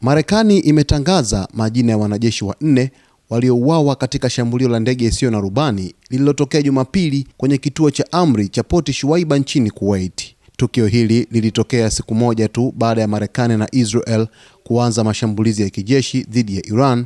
Marekani imetangaza majina ya wanajeshi wanne waliouawa katika shambulio la ndege isiyo na rubani lililotokea Jumapili kwenye kituo cha amri cha Port Shuaiba nchini Kuwait. Tukio hili lilitokea siku moja tu baada ya Marekani na Israel kuanza mashambulizi ya kijeshi dhidi ya Iran,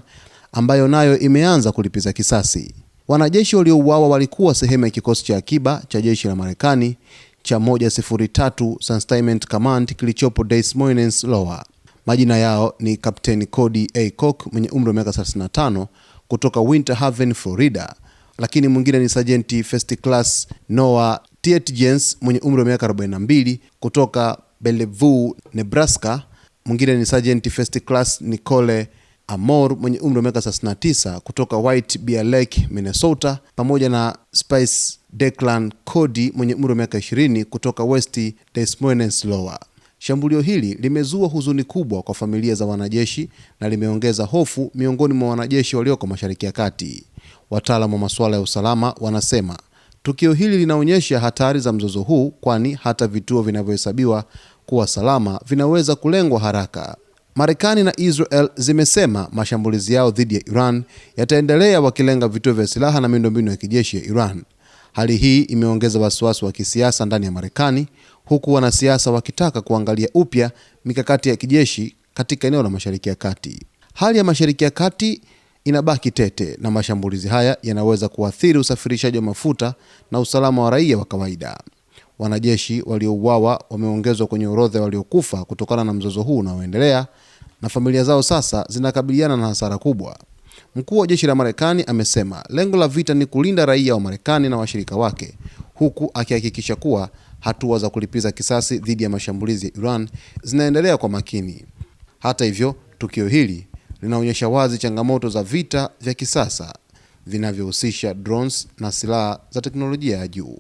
ambayo nayo imeanza kulipiza kisasi. Wanajeshi waliouawa walikuwa sehemu ya kikosi cha akiba cha jeshi la Marekani cha 103 Sustainment Command kilichopo Des Moines, Iowa. Majina yao ni Kapteni Cody A. Cook mwenye umri wa miaka 35 kutoka Winter Haven, Florida, lakini mwingine ni Sergeant First Class Noah Tietjens mwenye umri wa miaka 42 kutoka Bellevue, Nebraska. Mwingine ni Sergeant First Class Nicole Amor mwenye umri wa miaka 39 kutoka White Bear Lake, Minnesota, pamoja na Spice Declan Cody mwenye umri wa miaka 20 kutoka West Des Moines, Iowa. Shambulio hili limezua huzuni kubwa kwa familia za wanajeshi na limeongeza hofu miongoni mwa wanajeshi walioko Mashariki ya Kati. Wataalamu wa masuala ya usalama wanasema tukio hili linaonyesha hatari za mzozo huu, kwani hata vituo vinavyohesabiwa kuwa salama vinaweza kulengwa haraka. Marekani na Israel zimesema mashambulizi yao dhidi ya Iran yataendelea, wakilenga vituo vya silaha na miundombinu ya kijeshi ya Iran. Hali hii imeongeza wasiwasi wa kisiasa ndani ya Marekani, huku wanasiasa wakitaka kuangalia upya mikakati ya kijeshi katika eneo la Mashariki ya Kati. Hali ya Mashariki ya Kati inabaki tete na mashambulizi haya yanaweza kuathiri usafirishaji wa mafuta na usalama wa raia wa kawaida. Wanajeshi waliouawa wameongezwa kwenye orodha waliokufa kutokana na mzozo huu unaoendelea, na familia zao sasa zinakabiliana na hasara kubwa. Mkuu wa jeshi la Marekani amesema lengo la vita ni kulinda raia wa Marekani na washirika wake, huku akihakikisha kuwa hatua za kulipiza kisasi dhidi ya mashambulizi ya Iran zinaendelea kwa makini. Hata hivyo, tukio hili linaonyesha wazi changamoto za vita vya kisasa vinavyohusisha drones na silaha za teknolojia ya juu.